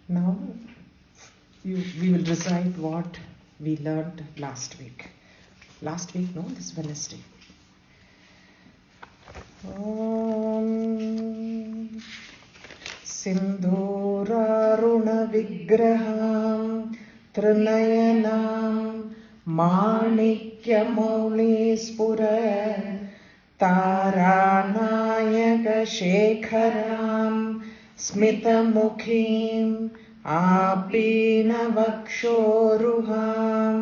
Now we will recite what we learned last week. Last week, no, this Wednesday. Om Sindhuraruna Vigraham Trinayanam Manikya Mauli Spura Taranayaka Shekharam Smitamukhim Apinavakshoruham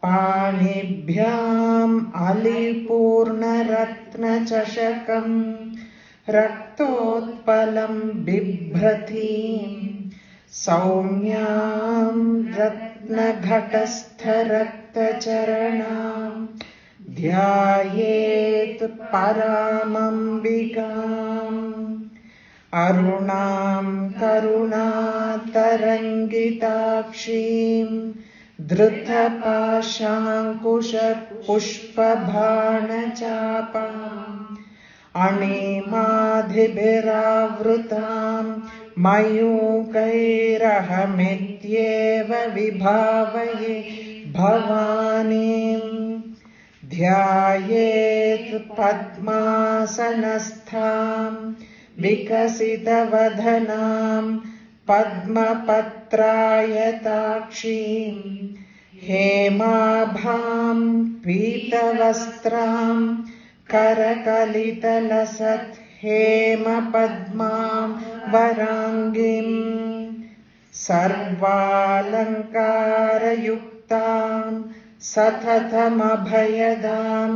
Panibhyam Alipurnaratnachashakam Raktotpalam Bibhratim Saumyam Ratnaghatastharaktacharanam Dhyayet Paramambikam Arunam Karunatarangitakshim Dhrutapashankusha Pushpabhanachapam Animadhibiravrutam Mayukairahametyeva Vibhavaye Bhavanim Dhyayet Padmasanastham Vikasitavadhanam Padmapatrayatakshim Hemabham Pitavastram Karakalitalasath Hema Padmam Varangim Sarvalankara Yuktam Satatam Abhayadam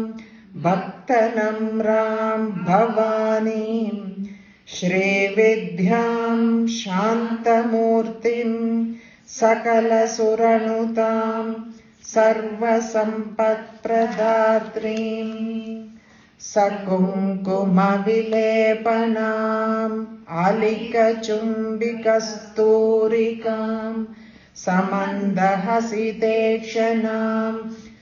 Bhaktanamram Bhavanim Shri Vidyam Shantamurtim Sakala Suranutam Sarva Sampat Pradatrim Sakumkuma Vilepanam Alika Chumbikasturikam Samandahasitekshanam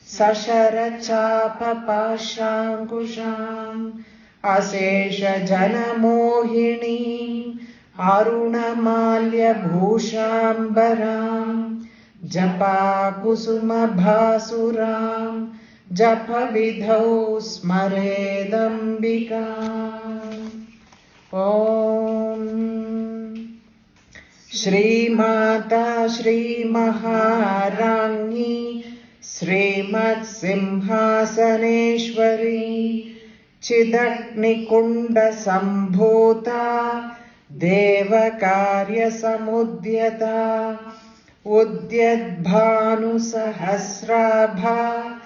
Sasharachapa Pashankusham Asesha Janamohinim Arunamalya Bhushambaram Japa Kusuma Bhasuram Japa Vidhau Smaredambikam Om Shri Mata Shri Maharangi Srimat Simhasaneshwari Chidaknikunda Sambhota Devakarya Samudyata Udyadbhanu Sahasrabha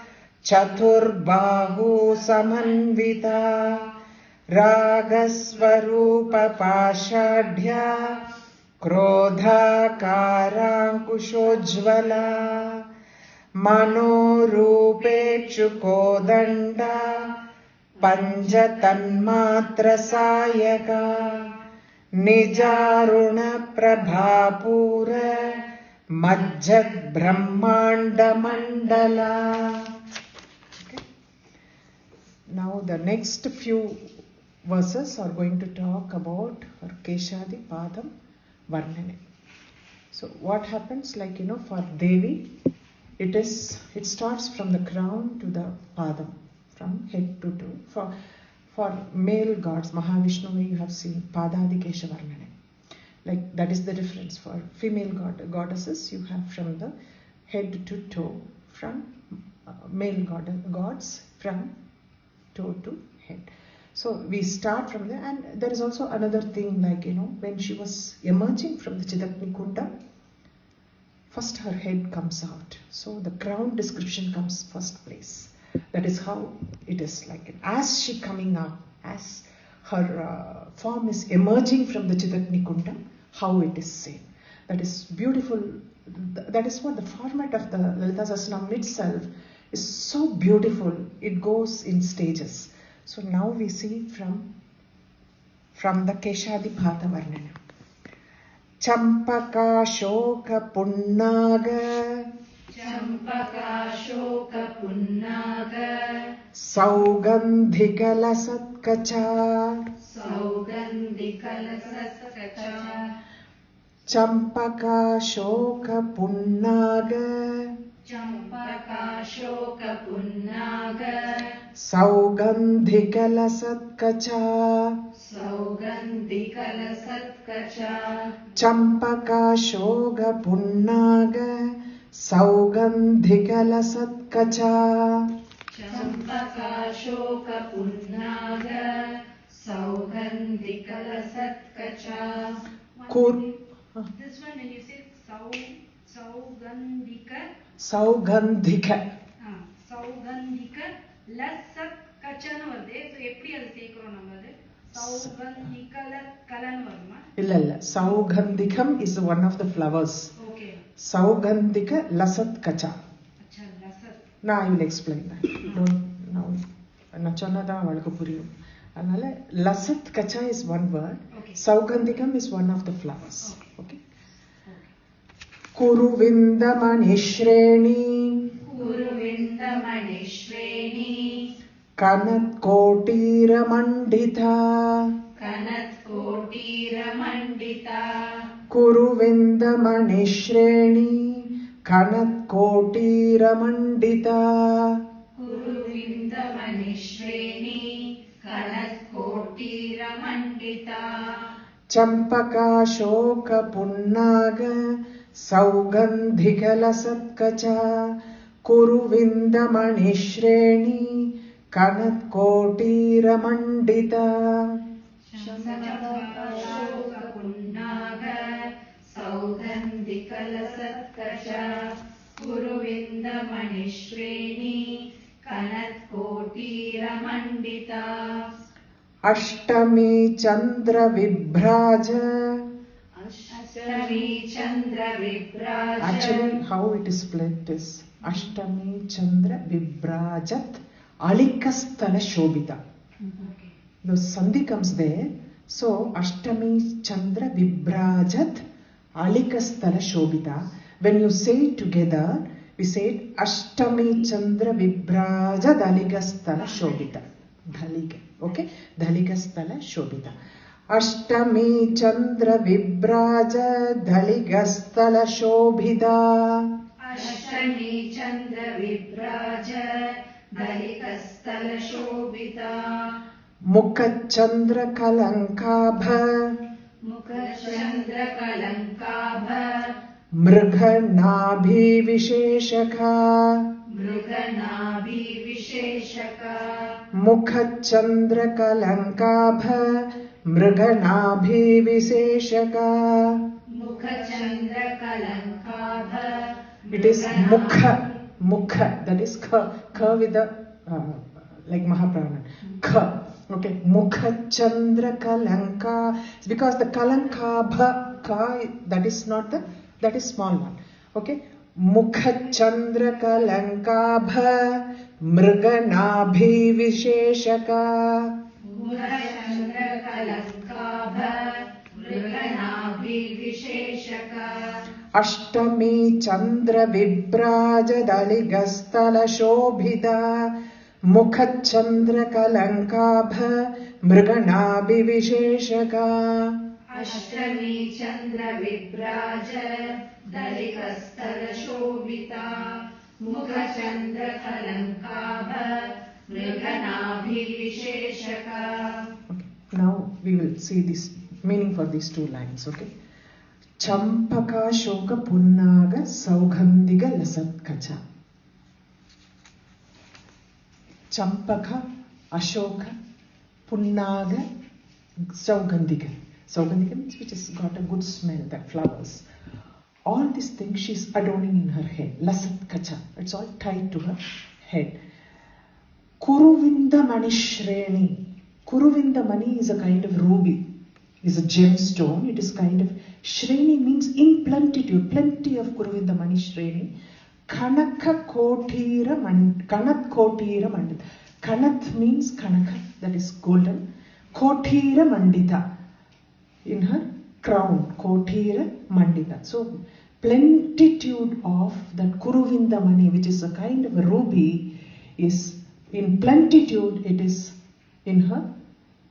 Chaturbahu Samanvita Ragasvarupa Pashadhya Krodha Karankushojvala Manorupe Chukodanda Panjatanmatra Sayaka Nijaruna Prabhapura Majjad Brahmanda Mandala. Okay. Now the next few verses are going to talk about Keshadi Padam Varnane. So what happens, like, for Devi, it starts from the crown to the Padam, from head to toe. For male gods, Mahavishnu, you have seen Padadi Kesha Varnane. Like, that is the difference. For female goddesses, you have from the head to toe. From male gods, from toe to head. So we start from there, and there is also another thing, like, when she was emerging from the Chidakni Kunda, first her head comes out. So the crown description comes first place. That is how it is, like, as she coming up, as her form is emerging from the Chidakni Kunda, how it is seen. That is beautiful. That is what the format of the Lalitha Sahasranamam itself is so beautiful. It goes in stages. So now we see from the Keshadi Bhata Varnana. Champaka Shoka Punnaga Champaka Shoka Punnaga Saugandhikalasatkacha. Saugandhikalasatkacha. Champaka shoka punnaga. Champaka shoka punnaga. Saugandhikalasatkacha. Saugandhikalasatkacha. Champaka shoka punnaga. Saugandhikalasatkacha. Champaka shoka punnaga. Saugandhikalasatkacha. This one when you say Saugandhika. Saugandhika. Saugandhika lasat kachanu varde. So eppadi adu seekrom nama adu? Saugandhikala kalanu varuma? Illa. Saugandhikam is one of the flowers. Okay. Saugandhika lasat kacha. Acha lasat. Now I will explain that. Don't now. நான் சொன்னதா அவளுக்கு புரியும். அதனால lasat kacha is one word. Okay. Saugandhikam is one of the flowers. Okay. Kuruvindamanishreni. Kuruvindamanishreni. Kanat kotira mandita. Kanat kotira mandita. Kuruvindamanishreni. Kanat kotira mandita. Kuruvindamanishreni. Kanat kotira mandita. Champaka shoka punnaga. Saugandhikalasatkacha. Kuruvindamanishreni. Kanat kotira mandita. Champaka shoka punnaga. Saugandhikalasatkacha. Kuruvindamanishreni. Kanat kotira mandita. Ashtami chandra vibraja. Ashtami chandra vibraja. Actually, how it is split is Ashtami chandra vibrajat alikastala shobita. The sandhi comes there. So Ashtami chandra vibrajat alikastala shobita. When you say it together, we say Ashtami chandra vibrajat alikastala shobita. Dhaliga. Okay? Dhaligastala shobita. Ashtami chandra vibraja dhaligastala shobhita. Ashtami chandra vibraja dhaligastala shobhita. Mukha chandra kalankabha. Mukha chandra kalankabha. Mrugha nabhi visheshaka. Mrugha nabhi visheshaka. Mukha chandra kalankabha. Mrugha nabhi visheshaka. Mukha chandra kalankabha. It is mukha, that is ka with the like Mahaprana. Ka, okay, mukha chandra kalanka. It's because the kalankabha ka, that is small one. Okay, mukha chandra kalankabha mriga nabhi visheshaka. Mukha chandra kalankabha mriga nabhi visheshaka. Ashtami chandra vibraja daligastala shobhita. Mukha chandra kalankabha mriganabhi visheshaka. Ashtami chandra vibraja daligastala shobhita. Mukha chandra kalankabha mriganabhi visheshaka. Okay. Now we will see this meaning for these two lines. Okay. Champaka shoka punnaga saugandhiga lasatkacha. Champaka, Ashoka, Punnaga, Saugandhika. Saugandhika means which has got a good smell, that flowers. All these things she's adorning in her head. Lasatkacha. It's all tied to her head. Kuruvindamanishreni. Kuruvindamani is a kind of ruby. Is a gemstone. It is kind of Shreni means in plentitude, plenty of Kuruvindamani Shreni. Kanaka kotira kanat kotira mandita. Kanat means kanaka, that is golden. Kotira mandita, in her crown. Kotira mandita. So plenitude of that Kuruvindamani, which is a kind of a ruby, is in plenitude it is in her,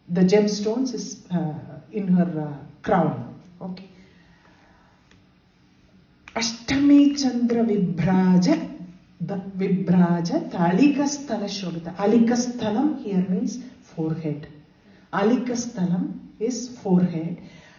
the gemstones is in her crown. Okay. Ashtami Chandra Vibraja, the Vibraja, Alikasthala Shobita. Alikasthalam here means forehead. Alikasthalam is forehead.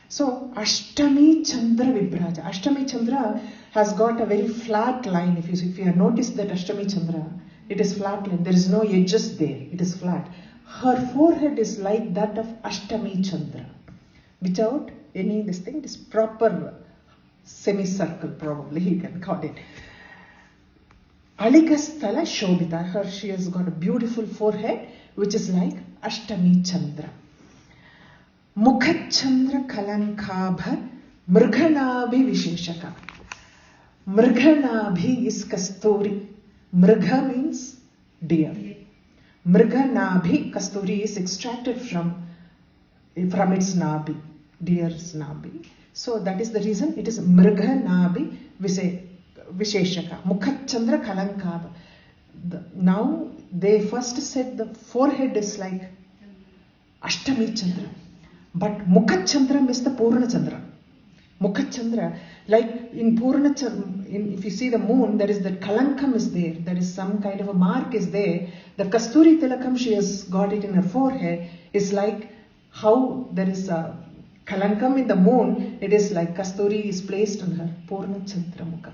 So Ashtami Chandra Vibraja. Ashtami Chandra has got a very flat line. If you have noticed that Ashtami Chandra, it is flat line. There is no edges there. It is flat. Her forehead is like that of Ashtami Chandra. Without any this thing, it is proper semicircle, probably you can call it. Alikasthala Shobita. She has got a beautiful forehead which is like Ashtami Chandra. Mukhachandra Kalankabha Mrganabhi Visheshaka. Mrganabhi is Kasturi. Mrga means deer. Mrganabhi, Kasturi is extracted from its nabi, deer's nabi. So that is the reason it is Mrganabhi Visheshaka. Mukhachandra Kalankabha. Now they first said the forehead is like Ashtami Chandra. But Mukhachandra is the Purna Chandra. Mukhachandra, like in Purna Chandra, if you see the moon, there is that Kalankam is there. There is some kind of a mark is there. The Kasturi Tilakam, she has got it in her forehead, is like how there is a Kalankam in the moon, it is like Kasturi is placed on her Purna Chandra Mukha.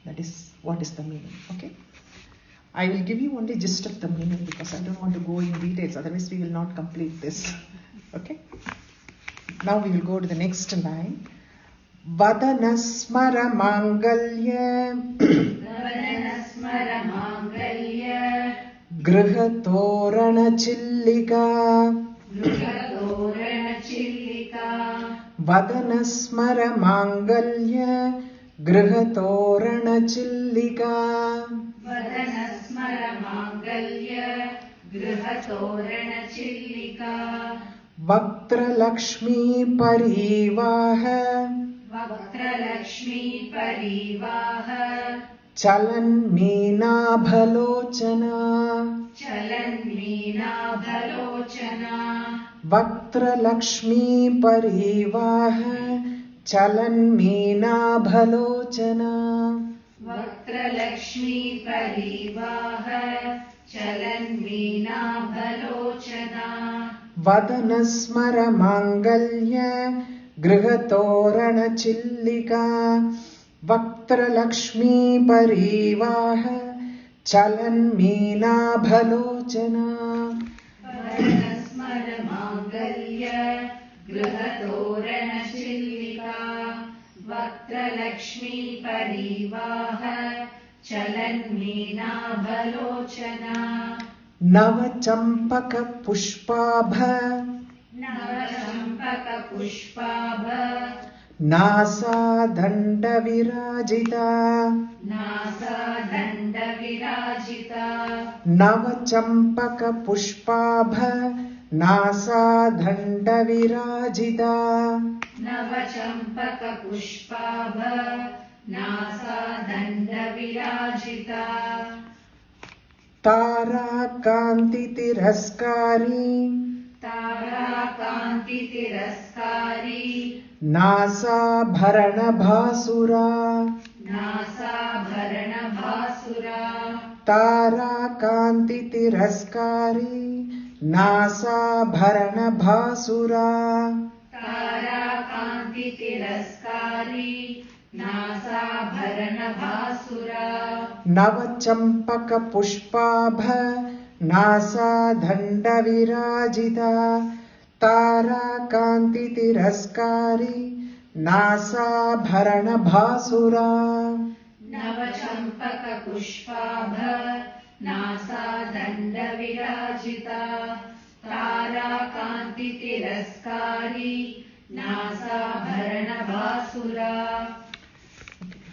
That is what is the meaning. Okay. I will give you only gist of the meaning because I don't want to go in details, otherwise we will not complete this. Okay. Now we will go to the next line. Vadanasmara Mangalya Grihatorana Chillika Vadanasmara Mangalya Grihatorana Chillika Vaktra Lakshmi Parivaha Chalan Meena Bhalochana Vaktra Lakshmi Parivaha Chalan Meena Bhalochana Vadanasmara Mangalya Grihatorana Chillika Vaktra Lakshmi Parivaha Chalan Meena Bhalochana Nava Champaka Pushpabha Nasa Danda Virajita Nava Champaka Pushpabha Nasa Danda Virajita Tara Kanti Tiraskari Nasa Bharana Bhasura Tara Kanti Tiraskari Nasa Bharana Bhasura Nava Champaka Pushpabha Nasa Dhanda Virajita Tara Kanti Tiraskari Nasa Bharana Bhasura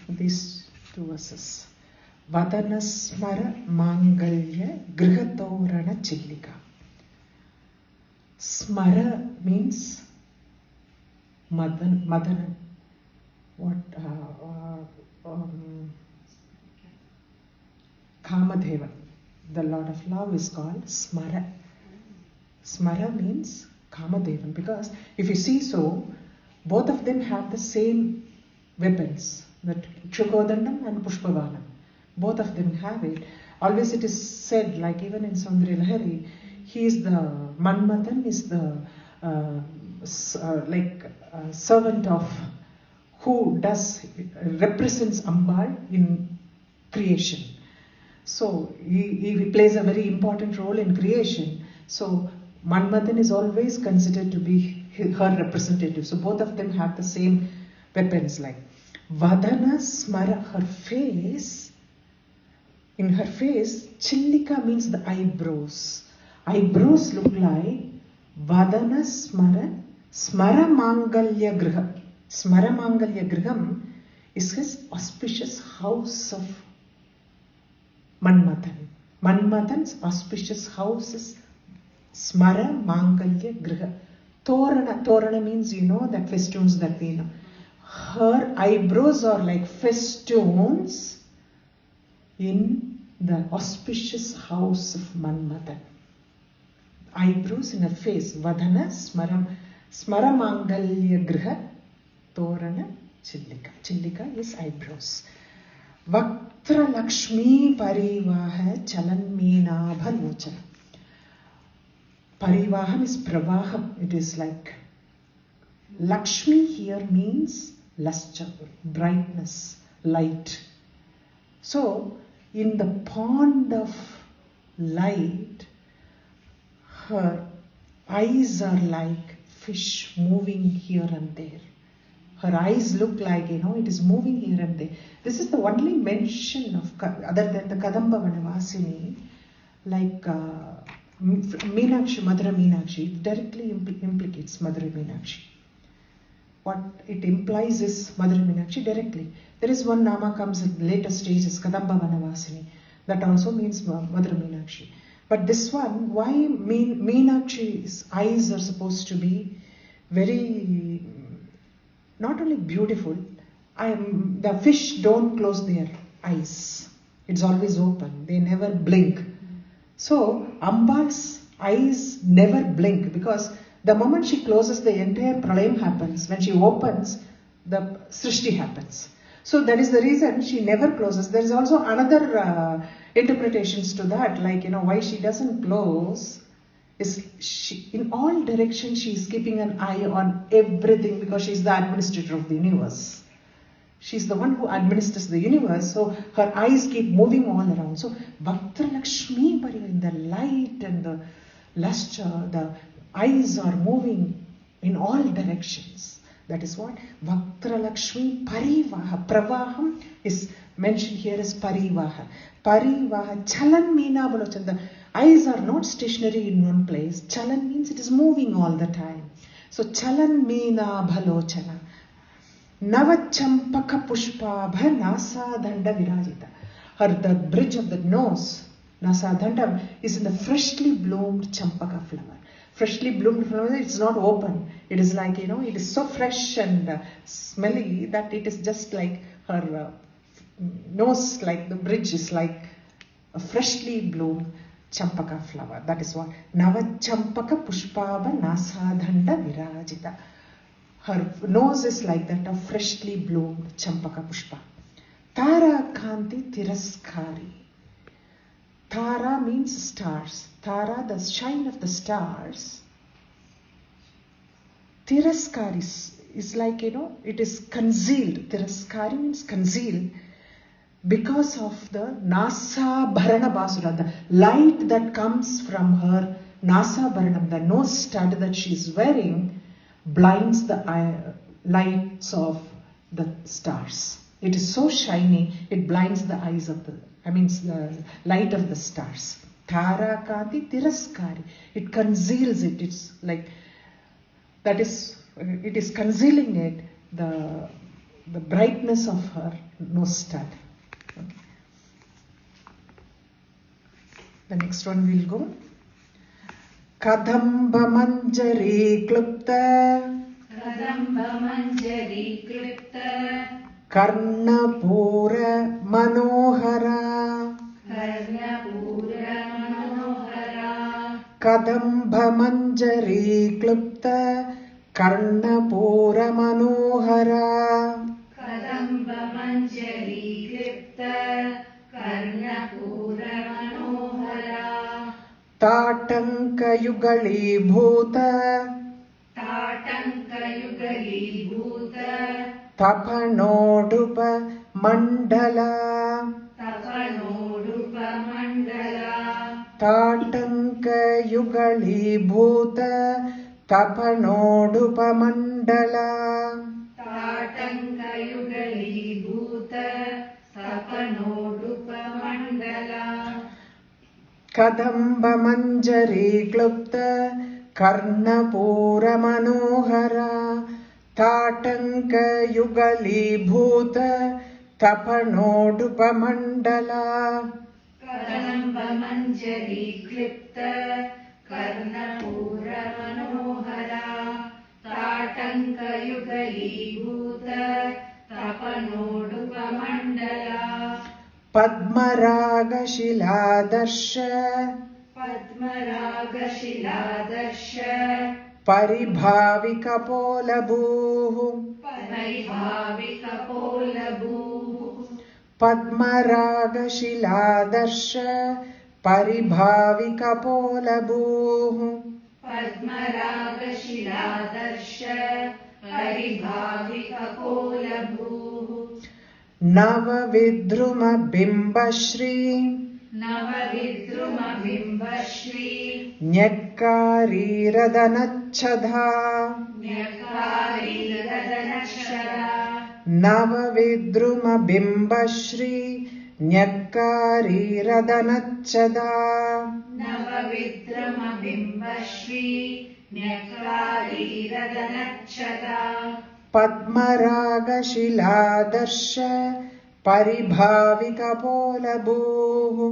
These two verses. Vadanasmara Mangalya Grihatorana Chillika. Smara means Madana. What? Kamadeva. the Lord of Love is called Smara. Smara means Kamadevan, because if you see so, both of them have the same weapons, that Chukodandam and Pushpavanam. Both of them have it. Always it is said, like even in Sundari Lahari, he is the Manmathan is the servant of who represents Ambal in creation. So he plays a very important role in creation. So Manmathan is always considered to be her representative. So both of them have the same weapons, like Vadana Smara, her face. In her face, Chillika means the eyebrows. Eyebrows look like Vadana Smara, Smara Mangalya Griha. Smara Mangalya Griham is his auspicious house of Manmathan. Manmathan's auspicious house is Smara Mangalya Griha. Torana means, you know, that festoons that we know. Her eyebrows are like festoons in the auspicious house of Manmathan. Eyebrows in her face. Vadana Smara Mangalya Griha Torana Chillika. Chillika is eyebrows. Vaktra Lakshmi Parivaha Chalanmeenabha Lochana. Parivaham is pravaham. It is like Lakshmi here means lustre, brightness, light. So in the pond of light, her eyes are like fish moving here and there. Her eyes look like, you know, it is moving here and there. This is the only mention of, other than the Kadamba Vanavasini, like Meenakshi, Madhura Meenakshi. It directly implicates Madhura Meenakshi. What it implies is Madhura Meenakshi directly. There is one Nama comes at later stages, Kadamba Vanavasini. That also means Madhura Meenakshi. But this one, why Meenakshi's eyes are supposed to be very, not only beautiful, the fish don't close their eyes. It's always open. They never blink. So Ambal's eyes never blink, because the moment she closes, the entire pralayam happens. When she opens, the srishti happens. So that is the reason she never closes. There is also another interpretations to that, like, you know, why she doesn't close is in all directions she is keeping an eye on everything, because she is the administrator of the universe. She's the one who administers the universe, so her eyes keep moving all around. So Vaktra Lakshmi, in the light and the lustre, the eyes are moving in all directions. That is what Vaktra Lakshmi Parivaha. Pravaham is mentioned here as Parivaha. Parivaha. Chalan Meena Balochana. The eyes are not stationary in one place. Chalan means it is moving all the time. So Chalan Meena Balochana. Navachampaka Pushpabha Nasa Danda Virajita. The bridge of the nose, Nasa Danda, is in the freshly bloomed Champaka flower. Freshly bloomed flower, it's not open. It is like, you know, it is so fresh and smelly that it is just like her nose, like the bridge is like a freshly bloomed Champaka flower. That is what Navachampaka Pushpabha Nasa Danda Virajita. Her nose is like that of freshly bloomed Champaka Pushpa. Tara Kanti Tiraskari. Tara means stars. Tara, the shine of the stars. Tiraskari is like, you know, it is concealed. Tiraskari means concealed because of the Nasa Bharana Basura, the light that comes from her Nasa Bharanam, the nose stud that she is wearing, blinds the lights of the stars. It is so shiny, it blinds the eyes of the light of the stars. Tara Kanti Tiraskari. It conceals it. It's like, that is, it is concealing it, the brightness of her nose stud. Okay. The next one we'll go. Kadamba Manjari Klupta. Kadamba Manjari Klupta. Karnapura Manohara. Karnapura Kadamba-manjari klupta karnapura-manohara. Kadamba-manjari klipta karnapura-manohara. Tatanka-yugali-bhuta Tatanka-yugali-bhuta tapanodupa-mandala. tapanodupa-mandala. Tatanka-yugali-bhuta tapanodupa-mandala. Tatanka-yugali-bhuta tapanodupa-mandala. Kadamba-manjari klupta karnapura-manohara. Tatanka-yugali-bhuta tapanodupa-mandala. Kadamba-manjari klipta karnapura-manohara. Tatanka-yugali-bhuta tapanodupa-mandala. Padmaragashiladarsha Padmaragashiladarsha paribhavikapolabhuh. paribhavikapolabhuh. Padmaragashiladarsha paribhavikapolabhuh. Padmaragashiladarsha paribhavikapolabhuh. Navavidruma-bimbashri Navavidruma-bimbashri Nyakari-radanachchada. Nyakari-radanachchada. Navavidruma-bimbashri Nyakari-radanachchada. Navavidruma-bimbashri Nyakari-radanachchada. Padmaragashiladarsha paribhavikapolabhuh.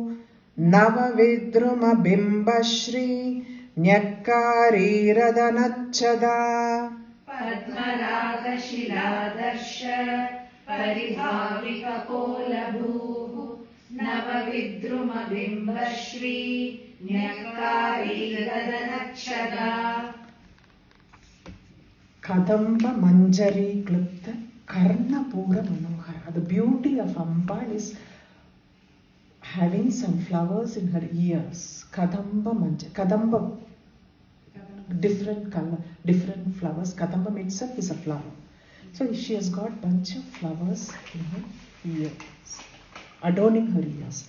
Navavidruma-bimbashri Nyakari-radanachchada. Padmaragashiladarsha paribhavikapolabhuh. Navavidruma-bimbashri Nyakari-radanachchada. Kadamba-manjari klupta karnapura-manohara. The beauty of Amba is having some flowers in her ears. Kadamba, different color, different flowers. Kadamba itself is a flower. So she has got bunch of flowers in her ears, adorning her ears.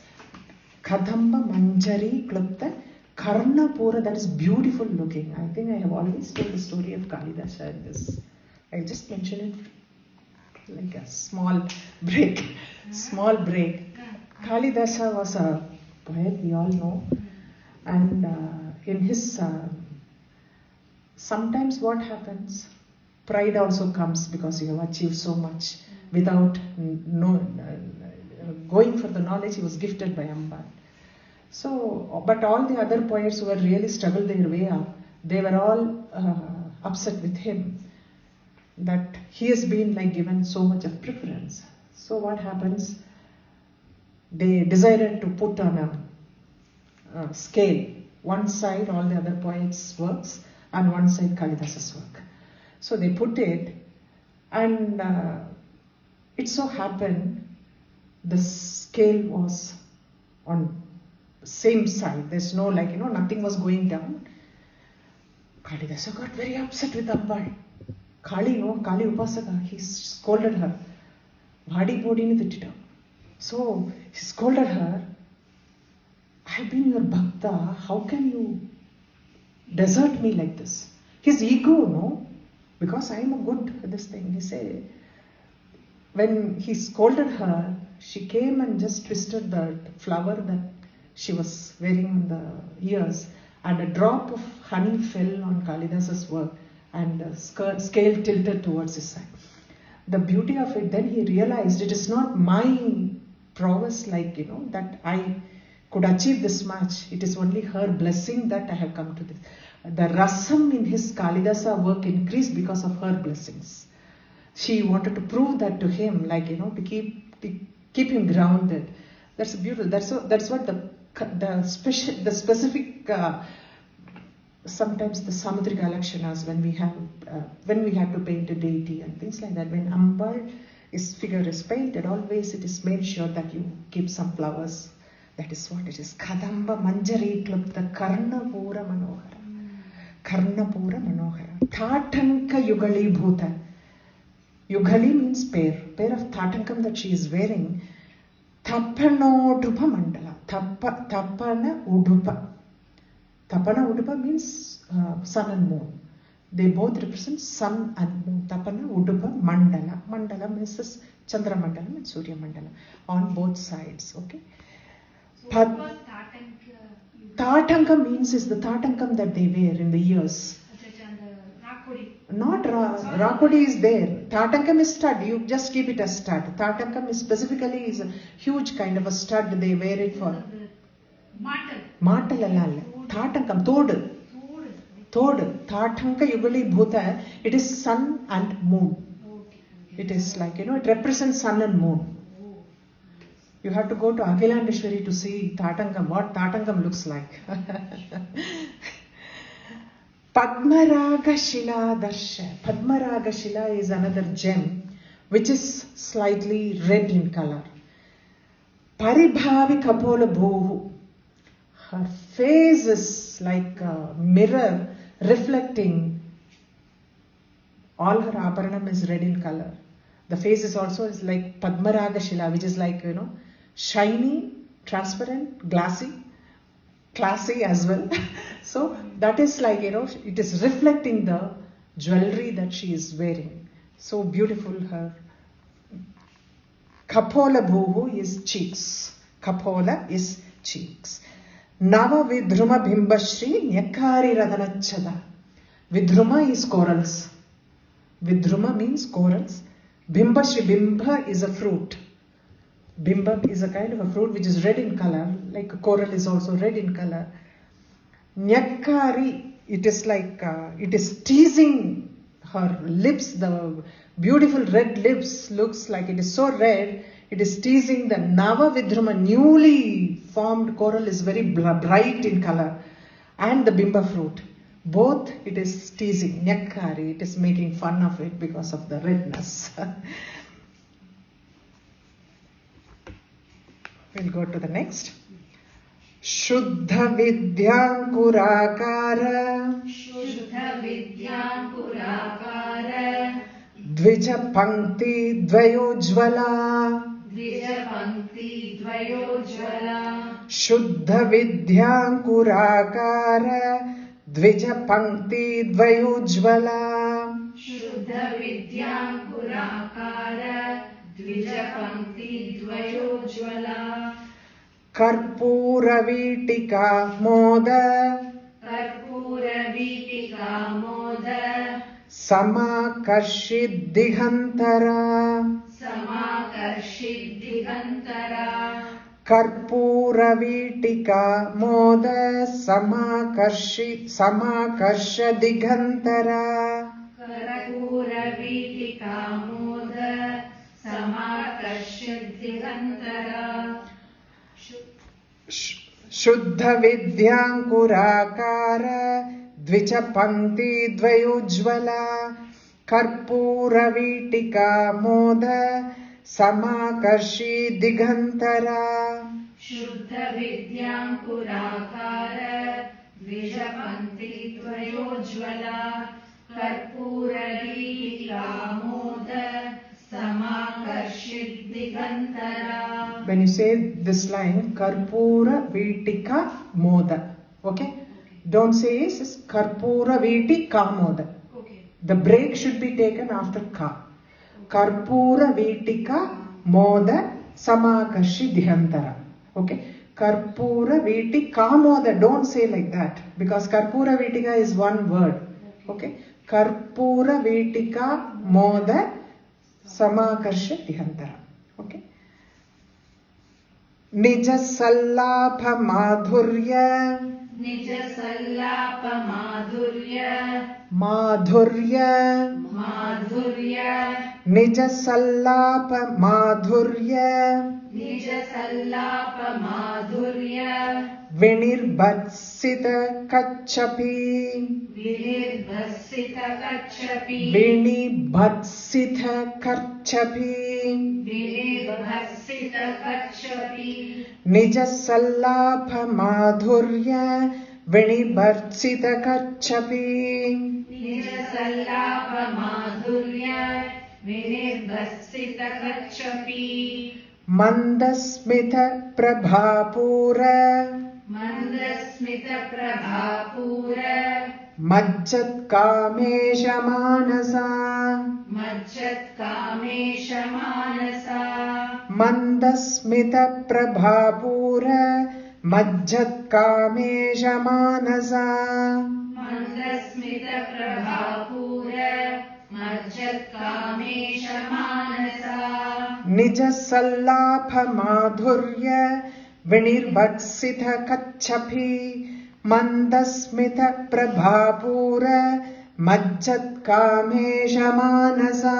Kadamba-manjari klupta karnapura, that is beautiful looking. I think I have always told the story of Kalidasa in this. I just mentioned it like a small break. Kalidasa was a poet, we all know. And in his, sometimes what happens, pride also comes because you have achieved so much without going for the knowledge he was gifted by Amba. So, but all the other poets who had really struggled their way up, they were all upset with him that he has been like given so much of preference. So what happens? They decided to put on a scale, one side all the other poets' works and one side Kalidasa's work. So they put it, and it so happened the scale was on same side. There's no nothing was going down. Kalidasa got very upset with Amba. Kali Upasaka, he scolded her. Bhadi bodini tittita. So he scolded her. I've been your bhakta. How can you desert me like this? His ego, no? Because I am a good this thing. He said, when he scolded her, she came and just twisted the flower that she was wearing on the ears, and a drop of honey fell on Kalidasa's work, and the scale tilted towards his side. The beauty of it, then he realized it is not my prowess, that I could achieve this much. It is only her blessing that I have come to this. The rasam in his Kalidasa work increased because of her blessings. She wanted to prove that to him, to keep him grounded. That's beautiful. That's what the specific sometimes the Samudrika Lakshanas when we have to paint a deity and things like that. When Ambal figure is painted, always it is made sure that you keep some flowers. That is what it is. Kadamba Manjari Klupta Karnapura Manohara. Karnapura Manohara. Tatanka Yugali Bhuta. Yugali means pair of Tatankam that she is wearing. Tapanodupa Mandala. Tapana Udupa. Tapana Udupa means sun and moon. They both represent sun and moon. Tapana Udupa Mandala. Mandala means Chandra Mandala and Surya Mandala. On both sides. Okay. So what was Tatanka? Tatanka means is the Tatankam that they wear in the ears. Not Rakodi is there. Tatankam is stud. You just keep it as stud. Tatankam is specifically is a huge kind of a stud. They wear it for. Matal alal. Tatankam. Tod. Tatanka Yugali Bhuta. It is sun and moon. It is like, it represents sun and moon. You have to go to Akhilandeshwari to see Tatankam, what Tatankam looks like. Padmaraga Shila Darsha. Padmaraga Shila is another gem which is slightly red in color. Paribhavi Kapola Bhuhu. Her face is like a mirror reflecting. All her aparanam is red in color. The face is also like Padmaraga Shila, which is like, shiny, transparent, glassy, classy as well. So that is like, it is reflecting the jewelry that she is wearing. So beautiful her. Kapola Bhuhu is cheeks. Kapola is cheeks. Nava Vidhruma Bimbashri Nyakari Radanachada. Vidhruma is corals. Vidhruma means corals. Bimbashri, Bimba is a fruit. Bimba is a kind of a fruit which is red in color, like a coral is also red in color. Nyakari, it is like, it is teasing her lips, the beautiful red lips looks like it is so red, it is teasing the Nava Vidhruma, newly formed coral is very bright in color, and the Bimba fruit. Both it is teasing, Nyakari, it is making fun of it because of the redness. We'll go to the next. Shuddha Vidyankurakara. Shuddha Vidyankurakara. Dvija Pankti Dvayojvala. Dvija Pankti Dvayojvala. Shuddha Vidyankurakara. Dvija Pankti Dvayojvala. Shuddha Vidyankurakara. Dvija Pankti Dvayojvala. Karpura Vitika Moda. Karpura Vitika Moda. Samakarshid Digantara. Samakarshid Digantara. Karpura Vitika Moda. Samakarshya Digantara. Karpura Vitika Moda. Samakarshya Digantara. Shuddha Vidyankurakara. Dvija Pankti Dvayojvala. Karpura Vitika Moda. Samakarshi Digantara. Shuddha Vidyankurakara. Dvija Pankti Dvayojvala. Karpura Vitika Moda. Samakarshit Digantara. When you say this line, Karpura Vitika Moda. Okay? Don't say it's Karpura Vitika Moda. Okay. The break should be taken after Ka. Karpura Vitika Moda Samakarshi Digantara. Okay? Karpura Vitika Moda. Don't say like that. Because Karpura Vitika is one word. Okay? Karpura Vitika Moda Samakarshya Digantara. Okay? Nija Sallapa Madhurya. Nija Sallapa Madhurya. Madhurya. Madhurya. Nija Sallapa Madhurya. Nija Sallapa Madhurya. Vinirbatsita Kachapi. Vinirbatsita Kachapi. Vinibhatsita Karchapi. Vinirbatsita Kachapi. Nijasallabha Madhurya Vinibhatsita Kachapi. Nijasallabha Madhurya Vinirbatsita Kachapi. Mandasmita Prabhapura Mandasmita Prabhapura Majjat Kamesha Manasa. Majjat Kamesha Manasa. Mandasmita Prabhapura Majjat Kamesha Manasa. Mandasmita Prabhapura Majjat Kamesha Manasa. Nijasallabha Madhurya Vinirbatsita Kachapi. Mandasmita Prabhapura Majjat Kamesha Manasa.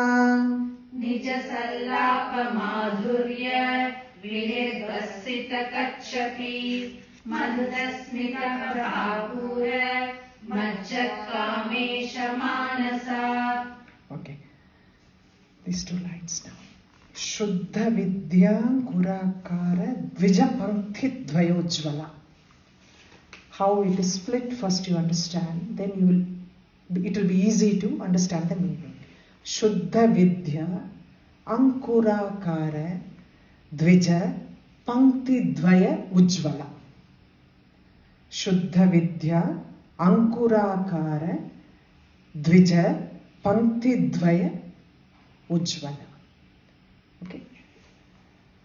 Nijasallapa Madhurya Vinirbatsita Kachapi. Mandasmita Prabhapura Majjat Kamesha Manasa. Okay, these two lines now. Shuddha Vidya Kurakara Dvijapankthi Dvayojvala. How it is split, first you understand, then it will be easy to understand the meaning. Shuddha Vidya Ankurakara Dvija Pankti Dvaya Ujvala. Shuddha Vidya Ankurakara Dvija Pankti Dvaya Ujvala. Okay.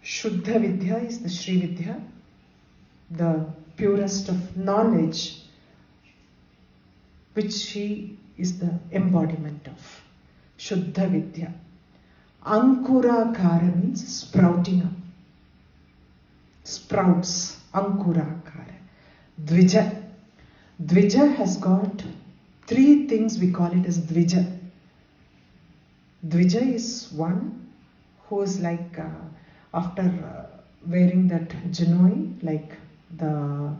Shuddha Vidya is the Sri Vidya, the purest of knowledge, which she is the embodiment of. Shuddha Vidya. Ankurakara means sprouting up. Sprouts. Ankurakara. Dvija. Dvija has got three things, we call it as Dvija. Dvija is one who is like after wearing that janoi, like the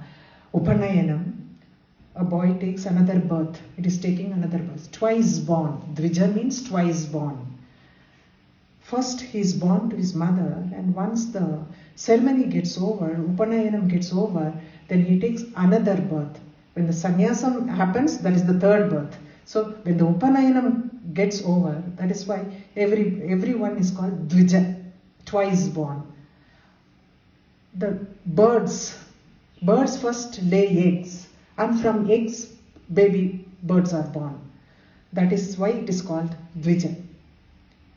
Upanayanam, a boy takes another birth. It is taking another birth. Twice born. Dvija means twice born. First he is born to his mother, and once the ceremony gets over, Upanayanam gets over, then he takes another birth. When the sannyasam happens, that is the third birth. So when the Upanayanam gets over, that is why everyone is called Dvija, twice born. The birds first lay eggs, and from eggs baby birds are born. That is why it is called Dvija.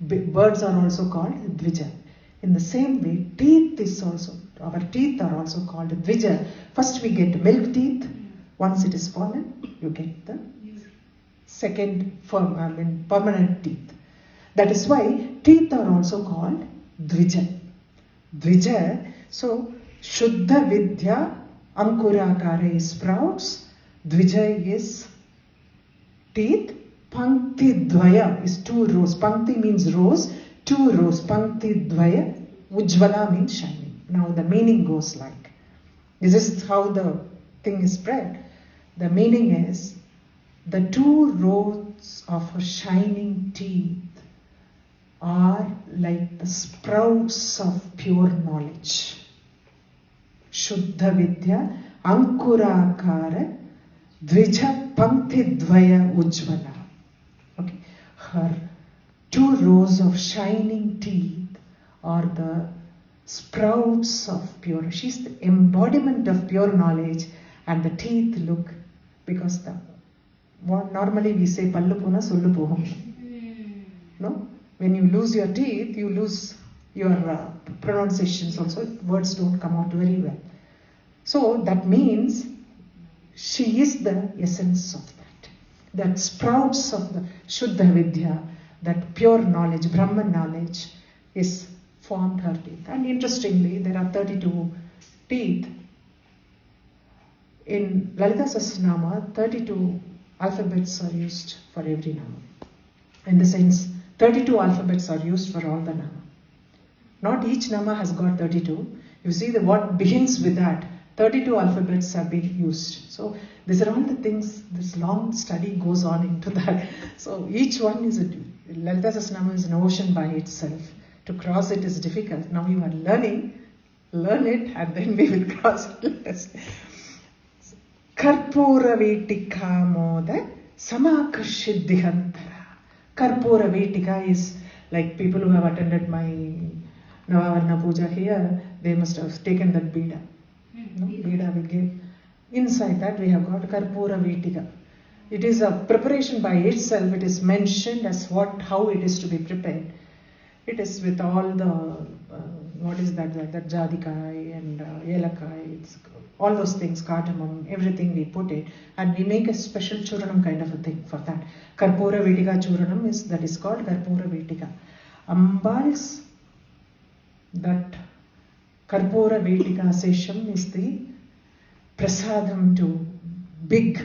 Birds are also called Dvija. In the same way, our teeth are also called Dvija. First we get milk teeth. Once it is fallen, you get the second permanent teeth. That is why teeth are also called Dvija. Dvija. So Shuddha Vidya Ankurakara is sprouts. Dvija is teeth. Pankti Dvaya is two rows. Pankti means rows. Two rows. Pankti Dvaya. Ujvala means shining. Now the meaning goes like, this is how the thing is spread. The meaning is, the two rows of her shining teeth are like the sprouts of pure knowledge. Shuddha Vidya Ankurakara Dvija Pankti Dvaya Ujvala. Okay. Her two rows of shining teeth are the sprouts of pure. She's the embodiment of pure knowledge, and the teeth look, because what normally we say pallu pona sollu pohum. No? When you lose your teeth, you lose your pronunciations also. Words don't come out very well. So that means she is the essence of that. That sprouts of the Shuddha Vidya, that pure knowledge, Brahman knowledge, is formed her teeth. And interestingly, there are 32 teeth. In Lalitha Sahasranamam, 32 alphabets are used for every nama. In the sense, 32 alphabets are used for all the nama. Not each nama has got 32. You see, what begins with that, 32 alphabets have been used. So these are all the things, this long study goes on into that. So each one is Lalitha Sahasranamam is an ocean by itself. To cross it is difficult. Now you are learn it, and then we will cross it. Karpura Vetika Moda Samakarshidhihantara. Karpura Vetika is like people who have attended my Navavarna Puja here, they must have taken that Bida. No? Bida we gave. Inside that we have got Karpura Vetika. It is a preparation by itself. It is mentioned as how it is to be prepared. It is with all the, what is that Jadikai and Yelakai, all those things, cardamom, everything we put it, and we make a special churanam kind of a thing for that. Karpura Vetika churanam is called Karpura Vetika. Ambal's that Karpura Vetika sesham is the prasadam to big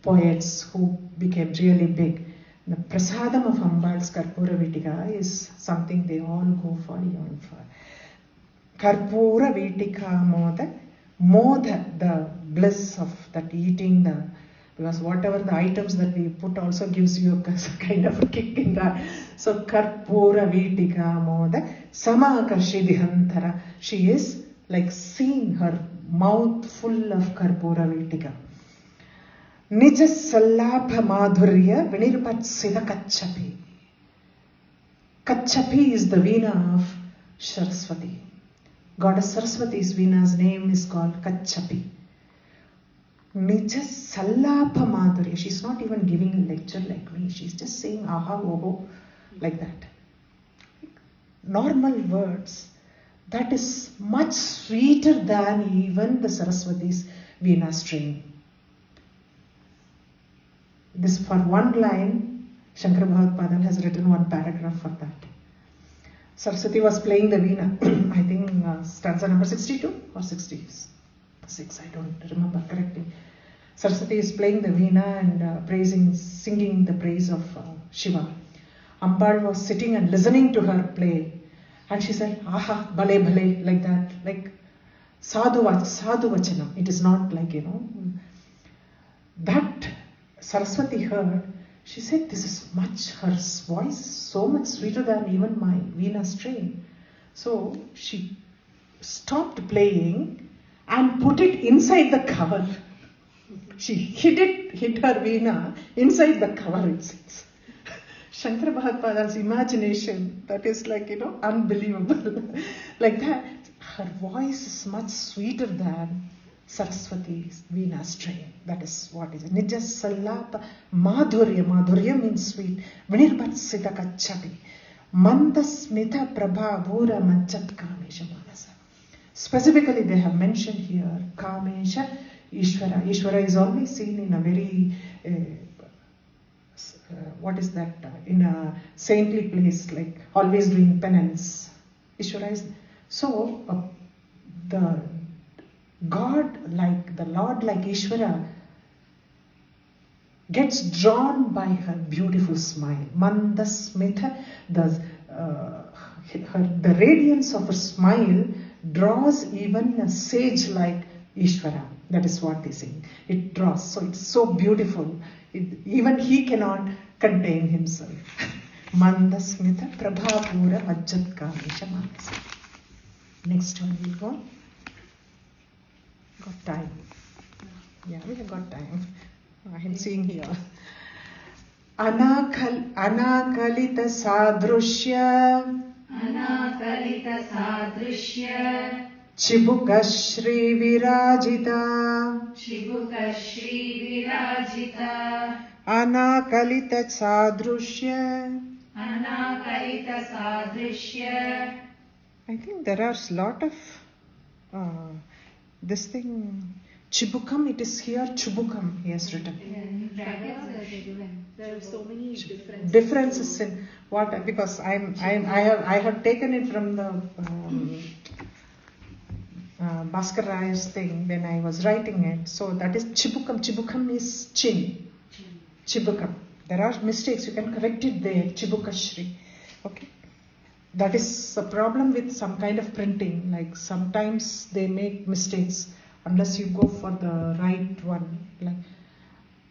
poets who became really big. The prasadam of Ambal's Karpura Vetika is something they all go for, yearn for. Karpura Vetika Moda, the bliss of that eating, because whatever the items that we put also gives you a kind of a kick in that. So Karpura Vetika Moda Samakarshidhihantara. She is like seeing her mouth full of Karpura Vetika. Nija Sallabha Madhurya Vinirpatsida Kachapi. Kachapi is the veena of Saraswati. Goddess Saraswati's veena's name is called Kachapi. Nija Sallabha Madhurya. She's not even giving a lecture like me. She's just saying aha, oho, like that. Normal words. That is much sweeter than even the Saraswati's veena strain. This for one line, Shankara Bhagavad has written one paragraph for that. Saraswati was playing the veena, I think stanza number 62 or 66, I don't remember correctly. Saraswati is playing the veena and singing the praise of Shiva. Ambal was sitting and listening to her play, and she said, aha, bale bale, like that, like sadhu vachanam. It is not like, that Saraswati heard. She said, this is much, her voice is so much sweeter than even my veena strain. So she stopped playing and put it inside the cover. She hid her veena inside the cover itself. Shankara Bhagavada's imagination, that is like, unbelievable. Like that, her voice is much sweeter than Saraswati's veena strain. That is what is it. Nija Sallabha Madhurya. Madhurya means sweet. Vinirpatsita Kachapi. Mandasmitha Prabhavura Manchat Kamesha Manasa. Specifically, they have mentioned here Kamesha Ishvara. Ishvara is always seen in a very, in a saintly place, like always doing penance. Ishvara is, so the God, like the Lord, like Ishvara, gets drawn by her beautiful smile. Mandasmitha, the radiance of her smile draws even a sage like Ishvara. That is what they say. It draws. So it's so beautiful. Even he cannot contain himself. Mandasmitha Prabhapura Majjat Kamesha Manasa. Next one we'll go. Got time. Yeah, we have got time. I am seeing here. Anakalita Sadrushya. Anakalita Sadrushya. Chibuka Shri Virajita. Chibuka Shri Virajita. Anakalita Sadrushya. Anakalita Sadrushya. I think there are a lot of this thing. Chibukam, it is here Chubukam, he has written. There are so many Differences in what, because I have taken it from the Bhaskar Ray's thing when I was writing it. So that is Chibukam. Chibukam is Chin. Chibukam. There are mistakes, you can correct it there. Chibukashri. Okay. That is a problem with some kind of printing. Like sometimes they make mistakes unless you go for the right one. Like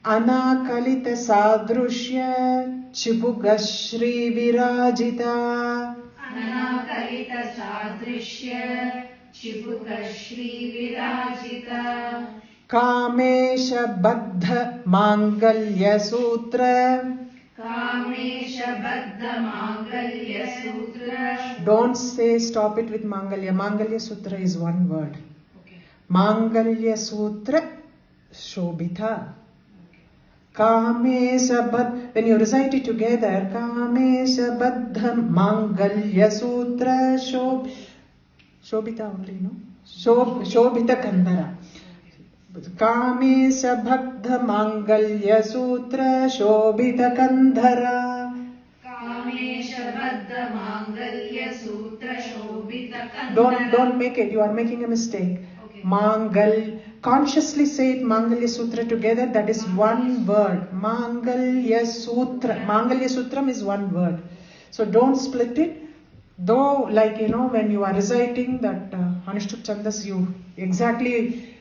Anakalita Sadrushya Chibugashri Virajita Anakalita Sadrishya Chibukashri Virajita Kamesha Baddha Mangalya Sutra. Kamesha Baddha Mangalya Sutra. Don't say stop it with Mangalya. Mangalya Sutra is one word. Okay. Mangalya Sutra Shobhita. Kamesha Baddha. When you recite it together, Kamesha Baddha Mangalya Sutra Shobhita only, no? Shobhita Kandhara. Kamesha Bhaddha Mangalya Sutra Shobhita Kandhara. Kamesha Baddha Mangalya Sutra Shobhita Kandhara. Don't make it. You are making a mistake. Okay. Mangal. Consciously say it Mangalya Sutra together. That is one word. Mangalya Sutra. Mangalya Sutram is one word. So don't split it. Though, like when you are reciting that Anushtup Chandas, you exactly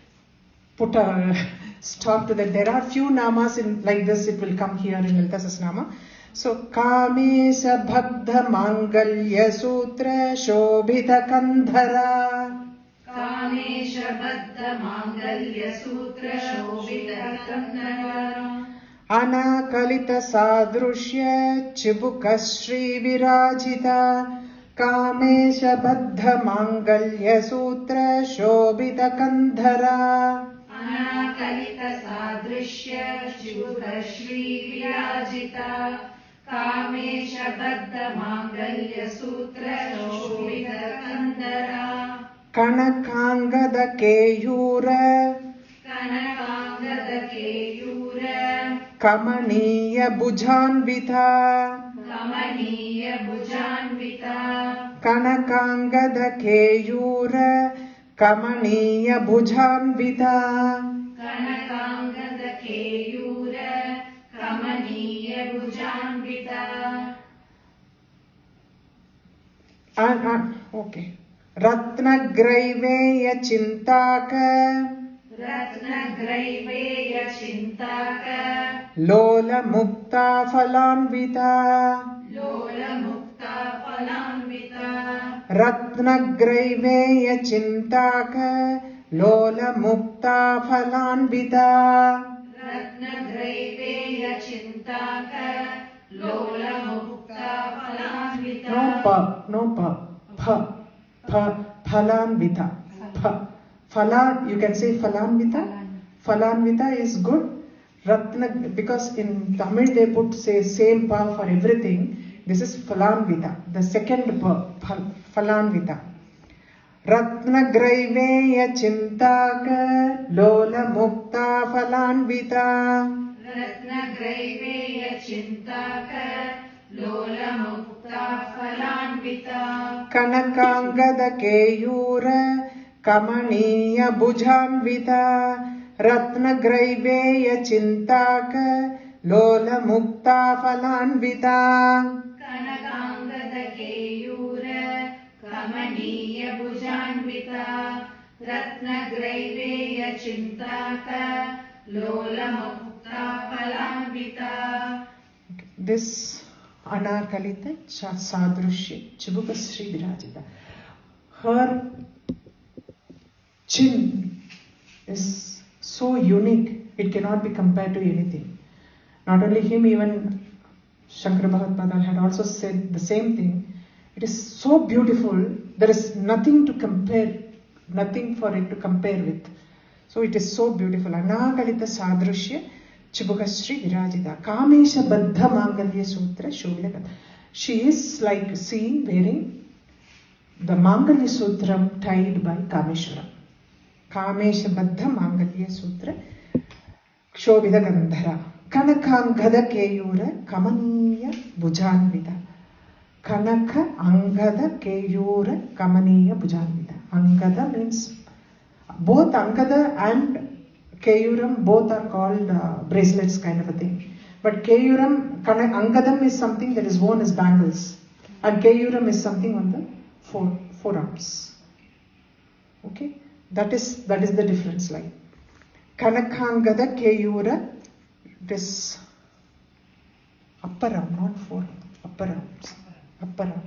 put a stop to that. There are few namas in like this. It will come here in Lalitha Sahasranamam. So Kamesha Bhaddha Mangalya Sutra Shobhita Kandhara. Kamesha Baddha Mangalya Sutra Shobhita Kandhara. Anakalita Sadrushya Chibukashri Virajita Kamesha Baddha Mangalya Sutra Shobhita Kandhara. Anakalita Sadrishya Chibukashri Virajita Kamesha Baddha Mangalya Sutra Shobhita Kandhara. Kanakangada Keyura Kanakangada Keyura Kamaniya Bhujanvita. Kamaniya Bhujanvita. Kanakangada Keyura Kamaniya Bhujanvita. Kanakangada Keyura Kamaniya Bhujanvita. Okay. Ratnagraiveya Chintaka Ratnagraiveya Chintaka Lola Mukta Phalanvita. Lola Mukta Phalanvita. Ratnagraiveya Chintaka Lola Mukta Phalanvita. Ratnagraiveya Chintaka Lola Mukta Phalanvita. No pa. Phalanvita. Phalan, you can say Phalanvita. Phalanvita is good. Ratna, because in Tamil they put say same pa for everything. This is Phalanvita, the second pa, Phalanvita. Ratnagraiveya Chintaka Lola Mukta Phalanvita. Ratnagraiveya Chintaka Lola Mukta Phalanvita. Kanakangada Keyura Kamaniya Bhujanvita. Ratnagraiveya Chintaka Lola Mukta Phalanvita. Kanakangada Keyura Kamaniya Bhujanvita. Ratnagraiveya Chintaka Lola Mukta Phalanvita. This Anakalita Sadrushya Chibukashri Virajita. Her chin is so unique, it cannot be compared to anything. Not only him, even Shankara Bhagatpadal had also said the same thing. It is so beautiful, there is nothing to compare, nothing for it to compare with. So it is so beautiful. Anakalita Sadrushya Chibukashri Virajita. Kamesha Baddha Mangalya Sutra Shobhita. She is like seen wearing the Mangalya Sutram tied by Kameshwara. Kamesha Baddha Mangalya Sutra Shobhita Gandhara. Kanakangada Keyura Kamaniya Bhujanvita. Kanaka Angada Keyura Kamaniya Bhujanvita. Angada means both Angada and Keyuram, both are called bracelets kind of a thing. But Keyuram, Angadam is something that is worn as bangles. And Keyuram is something on the forearms. Okay? That is the difference line. Kanakangada Keyura, it is upper arm, not forearm. Upper arms. Upper arm.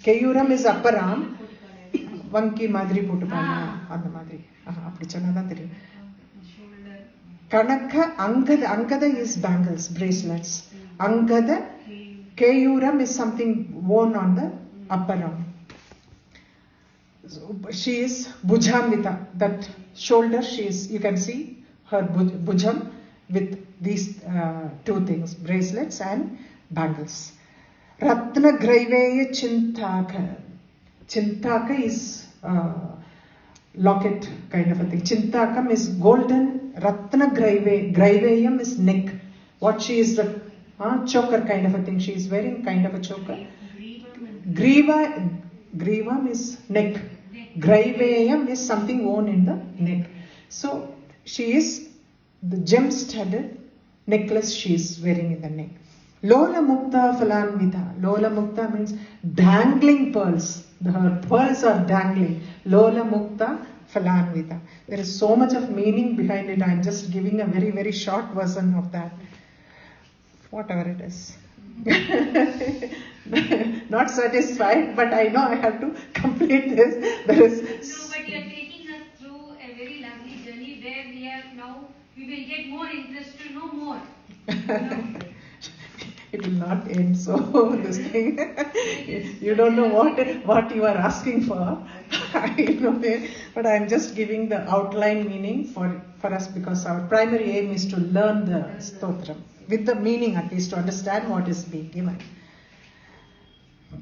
Keyuram is upper arm. Vanki madri potupana and the madri. Kanaka Angada is bangles, bracelets. Angada Keyuram is something worn on the upper arm. So she is Bhujamvita. That shoulder, you can see her Bhujam with these two things, bracelets and bangles. Ratna Graiveya Chintaka. Chintaka is locket kind of a thing. Chintakam is golden. Ratna Graiveyam is neck. What she is the choker kind of a thing. She is wearing kind of a choker. Grivam is neck. Graiveyam is something worn in the neck. So she is the gem-studded necklace she is wearing in the neck. Lola Mukta Phalanvita. Lola Mukta means dangling pearls. Her pearls are dangling. Lola Mukta Phalanvita. There is so much of meaning behind it. I am just giving a very, very short version of that. Whatever it is. Not satisfied, but I know I have to complete this. There is no, but you are taking us through a very lovely journey where we will get more interest to know more. It will not end so this thing. You don't know what you are asking for. I know, but I am just giving the outline meaning for us, because our primary aim is to learn the stotram with the meaning, at least to understand what is being given.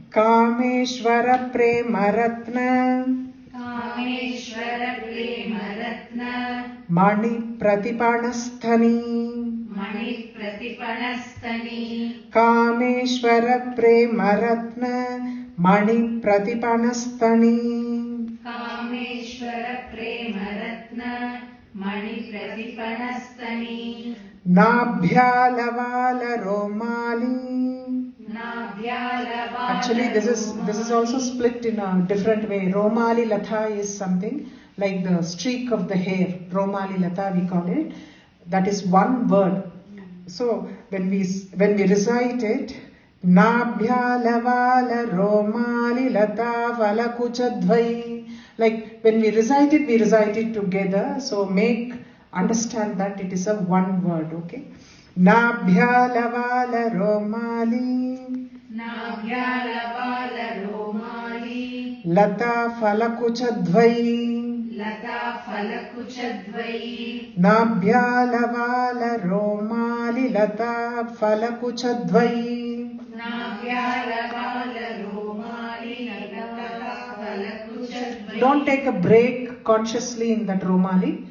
Kameshwara Premaratna Mani Pratipanasthani Kameshwara Premaratna Mani Pratipanasthani Nabhyalavala Romali. Actually, this is also split in a different way. Romali Latha is something like the streak of the hair. Romali Latha we call it. That is one word. So when we recite it, Nabhyalavala Romali Latha Valakuchadvai. Like when we recite it together. So understand that it is a one word, okay? Nabhyalavala Romali Lata Falakuchadvai Nabhyalavala Romali Lata Falakuchadvai. Don't take a break consciously in that Romali.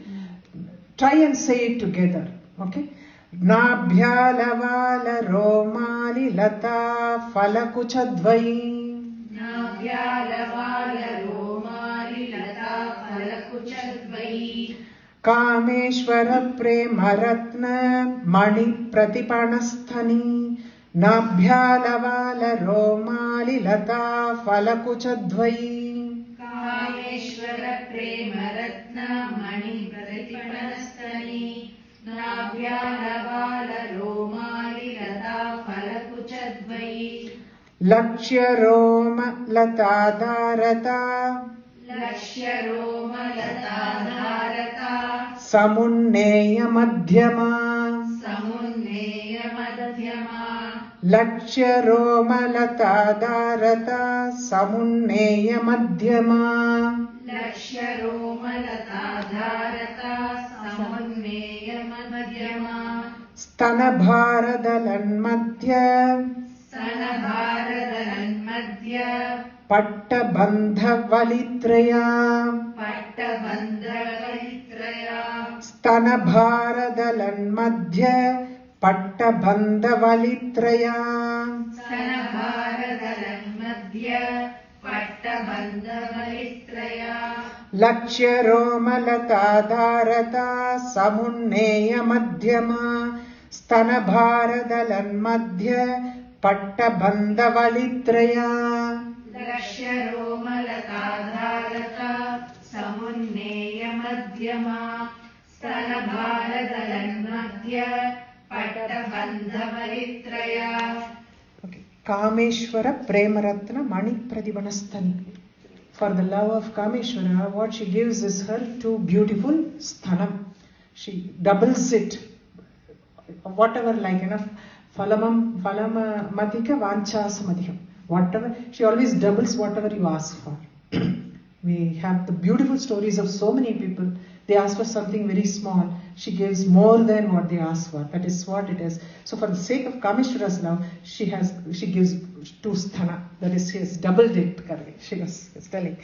Try and say it together, okay? Nabhyalavala Romali Lata Falakuchadvai Kameshwara Premaratna Mani Pratipanasthani Nabhyalavala Romali Lata Falakuchadvai Kameshwara Premaratna Mani Pratipanasthani Nabhyalavala Romali Lata Falakuchadvai Lakshya Roma Lata Dharata Samunneya Madhyama Lakshya Roma Lata Dharata Samunneya Madhyama Stana Bharadalan Madhya Pattabandha Valitraya Stana Bharadalan Madhya Pattabandha Valitraya Lakshya Roma Lata Dharata Samunneya Madhyama Stana Bharadalan Madhya Pattabandha Valitraya समुन्नेय मध्यमा स्तनभारदलन्मध्य पट्टबन्धवरित्रया. Okay. Kameshwara Premaratna Mani Pradibhanastani. For the love of Kameshwara, what she gives is her two beautiful sthanam. She doubles it. Whatever, like enough. Falamatika vanchasamadhikam. Whatever, she always doubles whatever you ask for. We have the beautiful stories of so many people. They ask for something very small. She gives more than what they ask for. That is what it is. So for the sake of Kameshwara's love, she gives two sthana. That is, she has doubled it. She was telling.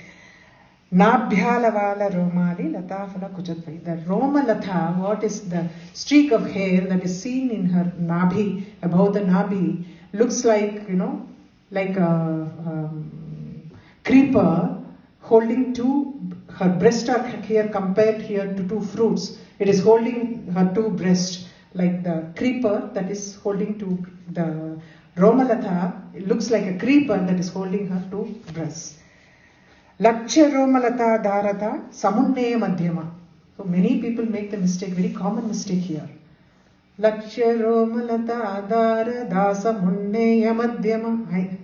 Nabhyalavala Romali Lata Fala Kuchadvai. The Roma Latha, what is the streak of hair that is seen in her nabhi, above the nabhi, looks like, like a creeper holding her breasts are here compared here to two fruits. It is holding her two breasts, like the creeper that is holding to the Romalatha. It looks like a creeper that is holding her two breasts. Lakshya Romalata Dharata Samunneya Madhyama. So many people make the mistake, very common mistake here. Lakshya Romalata Dharata Samunneya Madhyama. I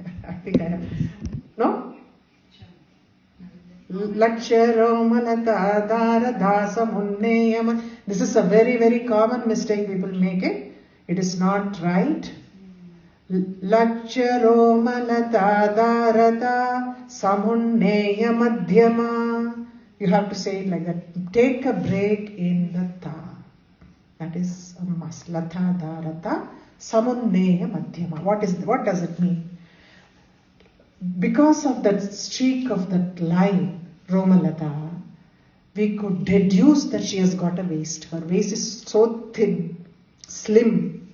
think I have. No? Lakshya Romalata Dharata Samunneya Madhyama. This is a very, very common mistake people make it. It is not right. Lakshya Romalata Dharata Samunneya Madhyama. You have to say it like that. Take a break in the ta. That is a must. Latha Dharata Samunneya Madhyama. What does it mean? Because of that streak of that line, Romalata, we could deduce that she has got a waist. Her waist is so thin, slim.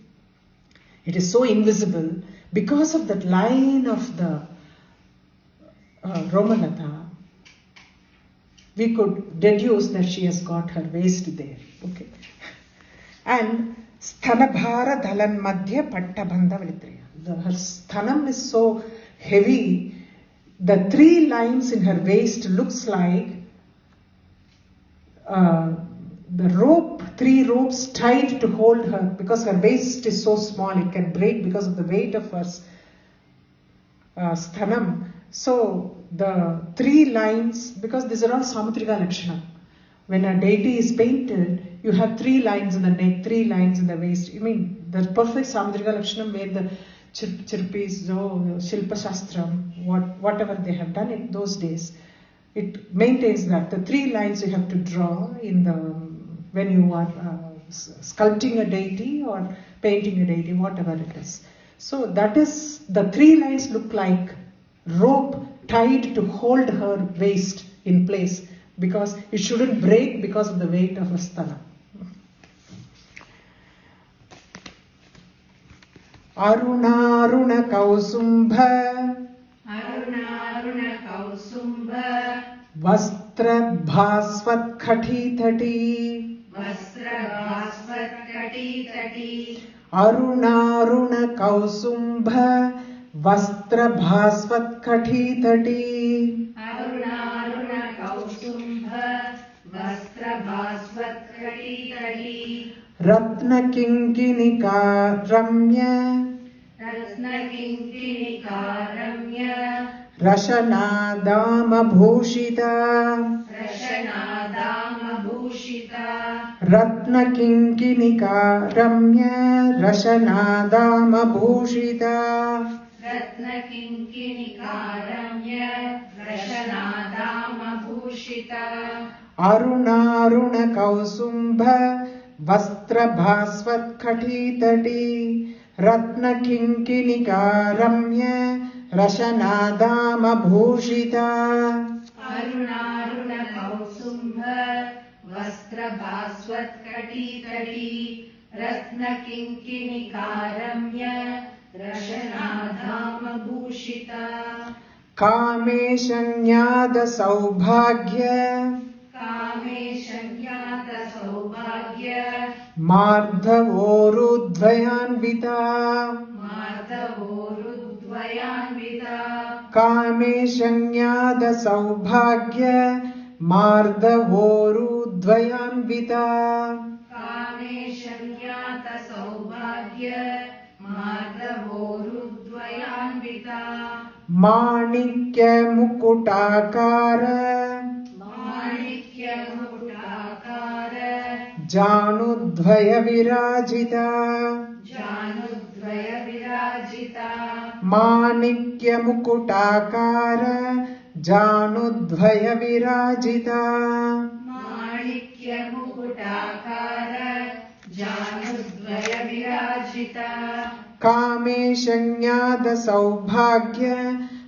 It is so invisible. Because of that line of the Romalata, we could deduce that she has got her waist there. Okay. And Sthanabhara Dhalan Madhya Pattabandha Valitriya. Her sthanam is so heavy. The three lines in her waist looks like the rope, three ropes tied to hold her, because her waist is so small, it can break because of the weight of her sthanam. So the three lines, because these are all Samutrika Lakshana. When a deity is painted, you have three lines in the neck, three lines in the waist. I mean, the perfect Samutrika Lakshana where the Chirpis, Shilpa Shastram, whatever they have done in those days, it maintains that. The three lines you have to draw when you are sculpting a deity or painting a deity, whatever it is. So that is, the three lines look like rope tied to hold her waist in place, because it shouldn't break because of the weight of her sthana. Aruna Kausumbha Vastra Bhasvat Khati Thati Aruna Kausumbha Vastra Bhasvat Khati Thati Ratna Kinkinika Ramya Rashana Dama Bhushita Ratna Kinkinika Ramya Rashana Dama Bhushita Aruna Kausumbha Vastra Bhasvat Khati Tati Ratna Kinkinika Ramya Rashana Dama Bhushita Aruna Kausumbha Vastra Bhasvat Khati Tati Ratna Kinkinika Ramya Rashana Dama Bhushita Kameshanyada Saubhagya Mardhavorudvayanvita Kameshanyada Saubhagya Mardavoru-dvayanvita. कामेशन्यात सौभाग्य मार्दवोरुद्वयान्विता Manikya-mukutakara. माणिक्यमुकुटाकार Janudvaya-virajita. जानुद्वय विराजिता Manikya-mukutakara. Janudvaya-virajita. माणिक्यमुकुटाकार जानुद्वय विराजिता Kameshanyada-saubhagya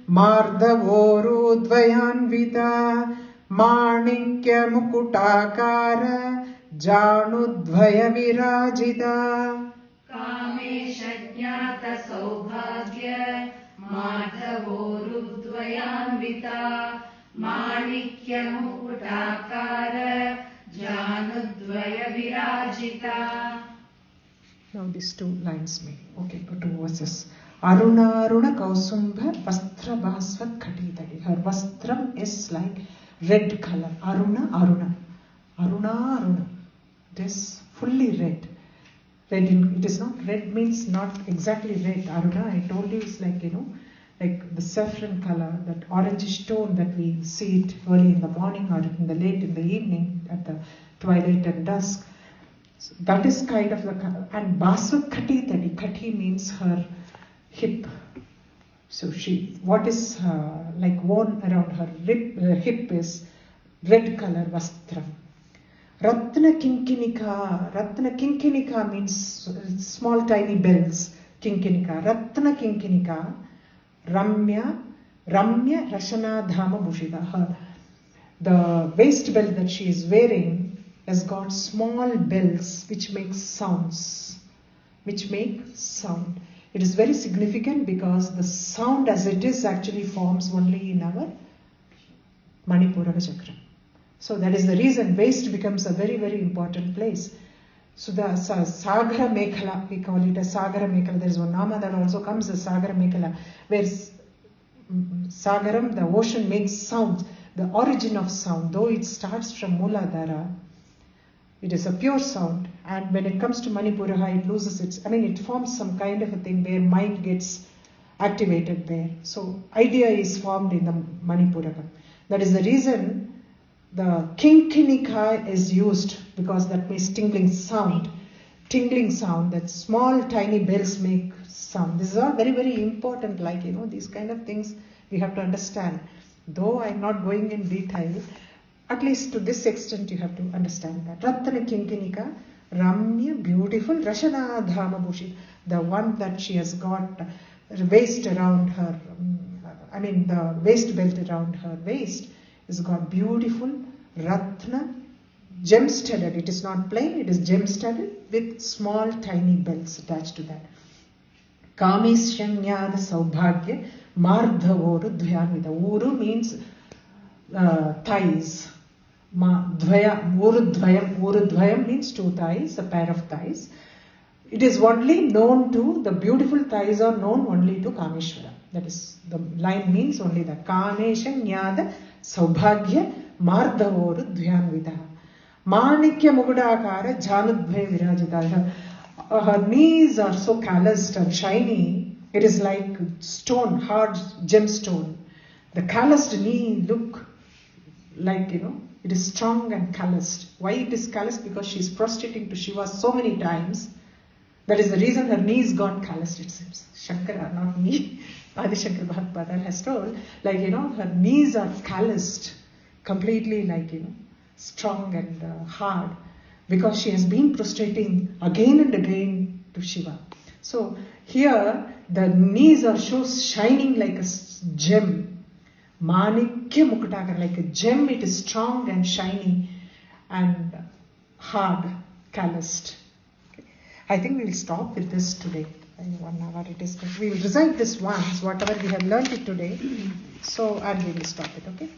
Mardavoru-dvayanvita. Manikya-mukutakara. Janudvaya-virajita. कामेशज्ञात सौभाग्य माधवोरुद्वयान्विता माणिक्यमुकुटाकार जानुद्वय विराजिता. Now these two lines may. Okay, go to verses. Aruna Aruna Kausumbha Vastra Bhasvat Khatitadi. Her vastram is like red color. Aruna Aruna. Aruna Aruna. It is fully red. It is not red means not exactly red. Aruna, I told you, is like, like the saffron color, that orangish tone that we see it early in the morning or in the late in the evening at the twilight and dusk. So that is kind of the color. And Basvat Khati Tadi. Khati means her hip. So what is like worn around her hip is red color vastram. Ratna Kinkinika. Ratna Kinkinika means small tiny bells. Kinkinika. Ratna Kinkinika. Ramya Rashana Dhama Bhushita. The waist belt that she is wearing has got small bells which make sounds. Which make sound. It is very significant because the sound as it is actually forms only in our Manipuraka Chakra. So that is the reason waist becomes a very, very important place. So the Sagara Mekhala, we call it a Sagara Mekhala. There is one Nama that also comes, the Sagara Mekhala, where Sagaram, the ocean, makes sound. The origin of sound, though it starts from Mooladhara, it is a pure sound. And when it comes to Manipuraha, it loses its, it forms some kind of a thing where mind gets activated there. So idea is formed in the Manipuraka. That is the reason the Kinkinika is used, because that means tingling sound, that small tiny bells make sound. This is all very, very important, like, these kind of things we have to understand. Though I am not going in detail, at least to this extent you have to understand that. Ratna Kinkinika, Ramya, beautiful, Rashana Dhama Bhushit, the one that she has got waist around her, the waist belt around her waist is got beautiful Ratna, gem-studded. It is not plain, it is gem-studded with small tiny bells attached to that. Kameshanyada Saubhagya Mardhavoru Dvyanvita. Uru means thighs. Urudvayam means two thighs, a pair of thighs. It is only known to, the beautiful thighs are known only to Kameshwara. That is, the line means only that. Kameshanyada Saubhagya Mardhavoru Dvyanvita. Manikya Mugudakara Janudvaya Virajita. Her knees are so calloused and shiny. It is like stone, hard gemstone. The calloused knee look like, it is strong and calloused. Why it is calloused? Because she is prostrating to Shiva so many times. That is the reason her knees got calloused, it seems. Shankara, not me. Adi Shankar Bhagavatar has told, like, her knees are calloused, completely like, strong and hard, because she has been prostrating again and again to Shiva. So here the knees are so shining like a gem. Manikya Mukutakara, like a gem, it is strong and shiny and hard, calloused. Okay. I think we will stop with this today. 1 hour it is. We will recite this once, whatever we have learned it today. So, and we will stop it, okay?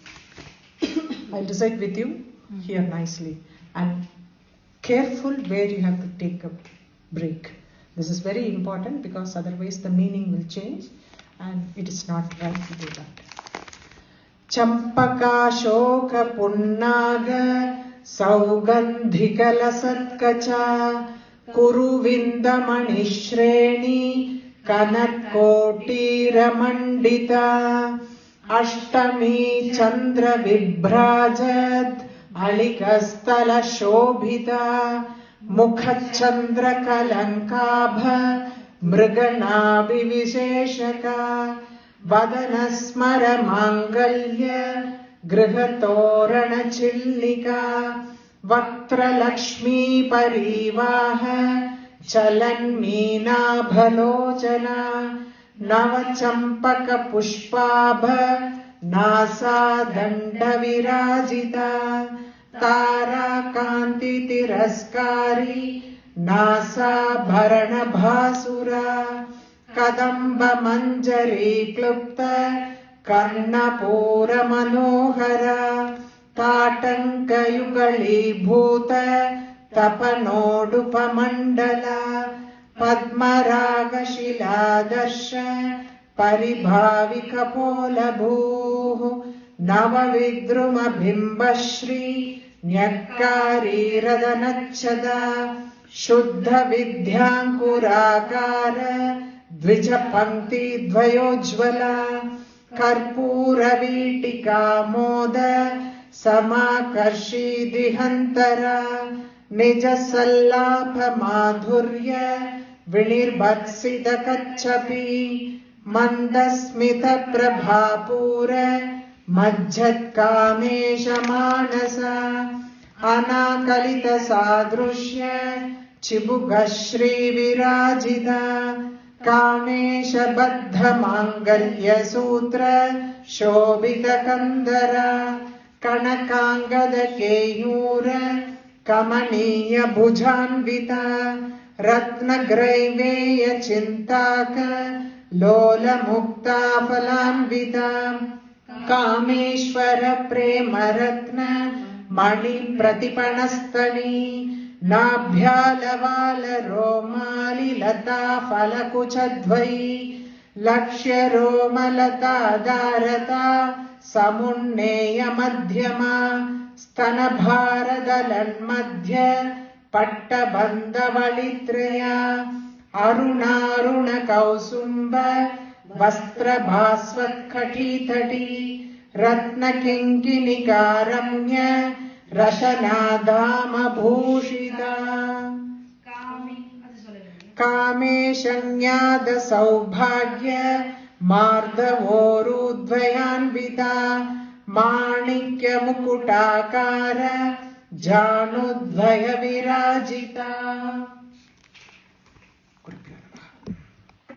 I will recite with you here nicely. And careful where you have to take a break. This is very important because otherwise the meaning will change and it is not right to do that. चम्पकाशोकपुन्नाग सौगन्धिकलसत्कचा कुरुविन्दमणिश्रेणी कनत्कोटीरमण्डिता Ashtami चन्द्रविभ्राजद् अलिकस्थलशोभिता मुखचन्द्रकलङ्काभ मृगनाभिविशेषका वदनस्मरमाङ्गल्य गृहतोरणचिल्लिका वक्त्रलक्ष्मीपरीवाह चलन्मीनाभलोचना नवचम्पकपुष्पाभ नासादण्डविराजिता ताराकान्तितिरस्कारी नासाभरणभासुरा कदम्बमञ्जरी क्लुप्त कर्णपूरमनोहरा ताटङ्कयुगलीभूत तपनोडुपमण्डला पद्मरागशिलादर्श परिभाविकपोलभूः नवविद्रुमबिम्बश्री न्यक्कारीरदनच्छदा शुद्धविद्याङ्कुराकार द्विजपङ्क्तिद्वयोज्ज्वला कर्पूरवीटिकामोद समाकर्षीदिहन्तरा निजसल्लापमाधुर्य विनिर्भत्सितकच्छपी मन्दस्मितप्रभापूर मज्जत्कामेशमानसा अनाकलितसादृश्य चिबुकश्रीविराजिता कामेशबद्धमाङ्गल्यसूत्र शोभितकन्दरा कनकाङ्गदकेयूर कमनीयभुजान्विता रत्नग्रैवेयचिन्ताक लोलमुक्ताफलान्विता Kameshwar Premratna मणिप्रतिपणस्तनी नाभ्यालवालरोमालिलता फलकुचद्वयी लक्ष्यरोमलतादारता समुन्नेयमध्यमा स्तनभारदलन्मध्य पट्टबन्धवलित्रया अरुणारुणकौसुम्ब वस्त्रभास्वत्कटीतटी रत्नकिङ्किणिकारम्य रशनाधामभूषिता कामेशन्यादसौभाग्य मार्दवोरुद्वयान्विता माणिक्यमुकुटाकार जानुद्वयविराजिता